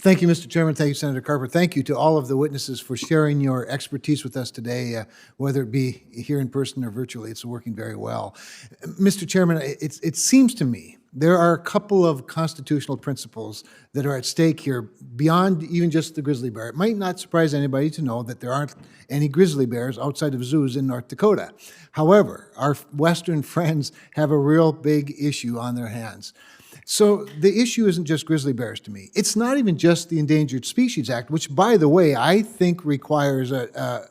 Thank you, Mr. Chairman. Thank you, Senator Carper. Thank you to all of the witnesses for sharing your expertise with us today, whether it be here in person or virtually. It's working very well. Mr. Chairman, it seems to me there are a couple of constitutional principles that are at stake here beyond even just the grizzly bear. It might not surprise anybody to know that there aren't any grizzly bears outside of zoos in North Dakota. However, our Western friends have a real big issue on their hands. So the issue isn't just grizzly bears to me. It's not even just the Endangered Species Act, which, by the way, I think requires a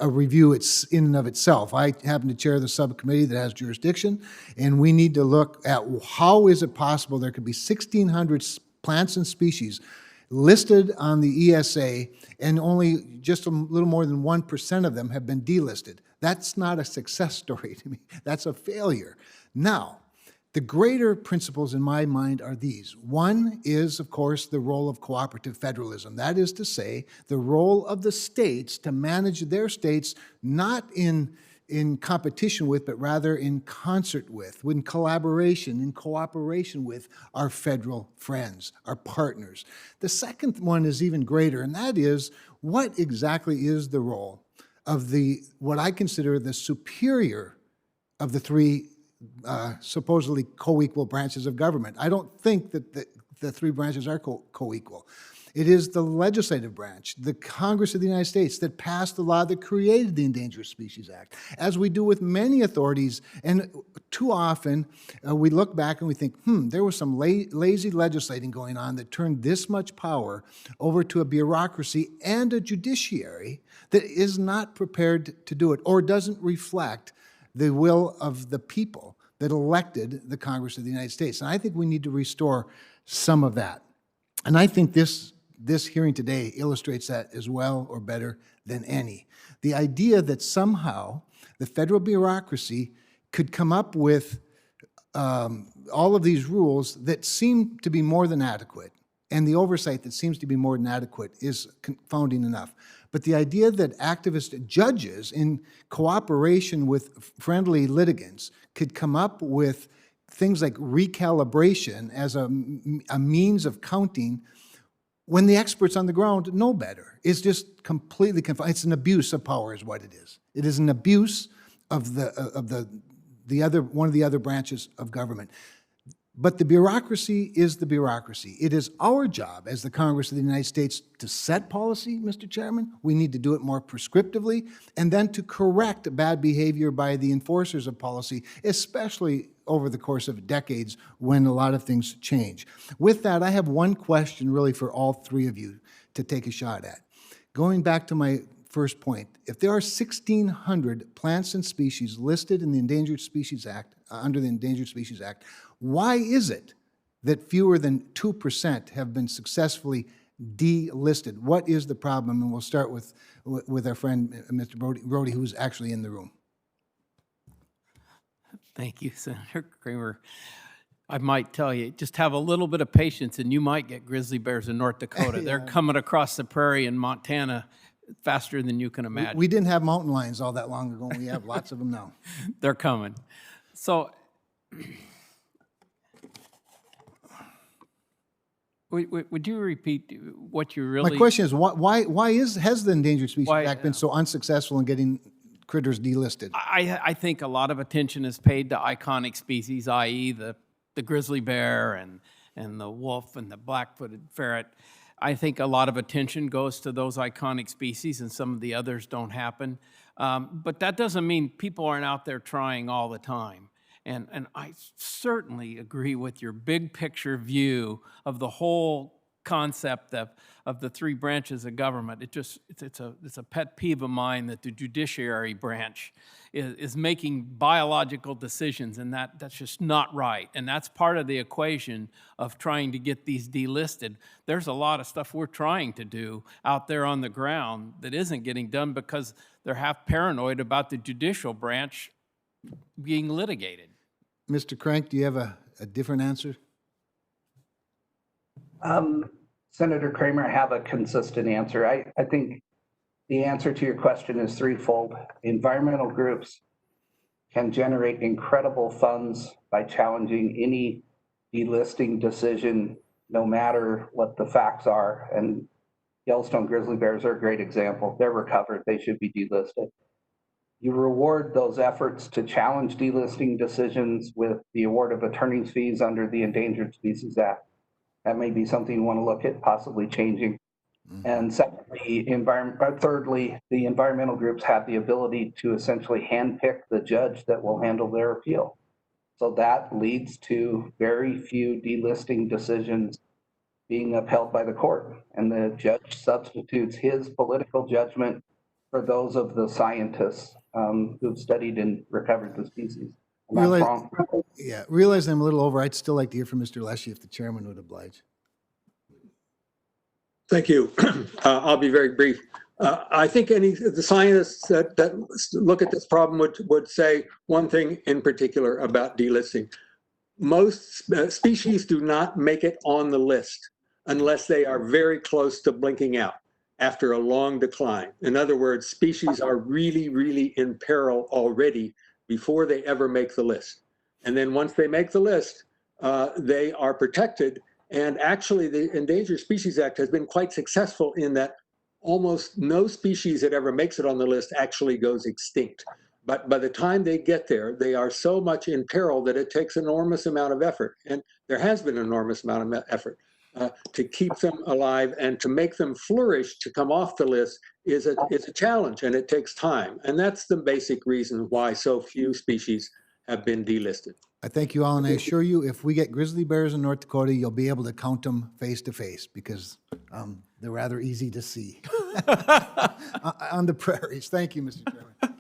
review in and of itself. I happen to chair the subcommittee that has jurisdiction, and we need to look at how is it possible there could be 1,600 plants and species listed on the ESA, and only just a little more than 1% of them have been delisted. That's not a success story to me. That's a failure. Now, the greater principles in my mind are these. One is, of course, the role of cooperative federalism. That is to say, the role of the states to manage their states not in competition with, but rather in concert with, in collaboration, in cooperation with our federal friends, our partners. The second one is even greater, and that is, what exactly is the role of what I consider the superior of the three supposedly co-equal branches of government? I don't think that the three branches are co-equal. It is the legislative branch, the Congress of the United States, that passed the law that created the Endangered Species Act, as we do with many authorities. And too often, we look back and we think, there was some lazy legislating going on that turned this much power over to a bureaucracy and a judiciary that is not prepared to do it or doesn't reflect the will of the people that elected the Congress of the United States. And I think we need to restore some of that. And I think this hearing today illustrates that as well or better than any. The idea that somehow the federal bureaucracy could come up with all of these rules that seem to be more than adequate, and the oversight that seems to be more than adequate is confounding enough. But the idea that activist judges, in cooperation with friendly litigants, could come up with things like recalibration as a means of counting when the experts on the ground know better is just completely confounding. It's an abuse of power is what it is. It is an abuse of one of the other branches of government. But the bureaucracy is the bureaucracy. It is our job as the Congress of the United States to set policy, Mr. Chairman. We need to do it more prescriptively, and then to correct bad behavior by the enforcers of policy, especially over the course of decades when a lot of things change. With that, I have one question really for all three of you to take a shot at. Going back to my first point, if there are 1,600 plants and species listed in the Endangered Species Act, under the Endangered Species Act, why is it that fewer than 2% have been successfully delisted? What is the problem? And we'll start with our friend, Mr. Brody, who's actually in the room. Thank you, Senator Cramer. I might tell you, just have a little bit of patience and you might get grizzly bears in North Dakota. Yeah. They're coming across the prairie in Montana faster than you can imagine. We didn't have mountain lions all that long ago. We have lots of them now. They're coming. So, would you repeat what you really... My question is, why has the Endangered Species Act been so unsuccessful in getting critters delisted? I think a lot of attention is paid to iconic species, i.e. the grizzly bear and the wolf and the black-footed ferret. I think a lot of attention goes to those iconic species and some of the others don't happen. But that doesn't mean people aren't out there trying all the time. And I certainly agree with your big picture view of the whole concept of the three branches of government. It's a pet peeve of mine that the judiciary branch is making biological decisions, and that's just not right. And that's part of the equation of trying to get these delisted. There's a lot of stuff we're trying to do out there on the ground that isn't getting done because they're half paranoid about the judicial branch being litigated. Mr. Crank, do you have a different answer? Senator Cramer, I have a consistent answer. I think the answer to your question is threefold. Environmental groups can generate incredible funds by challenging any delisting decision no matter what the facts are. And Yellowstone grizzly bears are a great example. They're recovered. They should be delisted. You reward those efforts to challenge delisting decisions with the award of attorney's fees under the Endangered Species Act. That may be something you want to look at possibly changing. And secondly, thirdly, the environmental groups have the ability to essentially handpick the judge that will handle their appeal. So that leads to very few delisting decisions being upheld by the court. And the judge substitutes his political judgment for those of the scientists who've studied and recovered the species. And that's wrong. Yeah, realizing I'm a little over, I'd still like to hear from Mr. Leshy if the chairman would oblige. Thank you. I'll be very brief. I think the scientists that look at this problem would say one thing in particular about delisting. Most species do not make it on the list unless they are very close to blinking out after a long decline. In other words, species are really, really in peril already before they ever make the list. And then once they make the list, they are protected. And actually, the Endangered Species Act has been quite successful in that almost no species that ever makes it on the list actually goes extinct. But by the time they get there, they are so much in peril that it takes an enormous amount of effort. And there has been an enormous amount of effort to keep them alive, and to make them flourish to come off the list is a challenge, and it takes time. And that's the basic reason why so few species have been delisted. I thank you all, and I assure you, if we get grizzly bears in North Dakota, you'll be able to count them face to face, because they're rather easy to see on the prairies. Thank you, Mr. Chairman.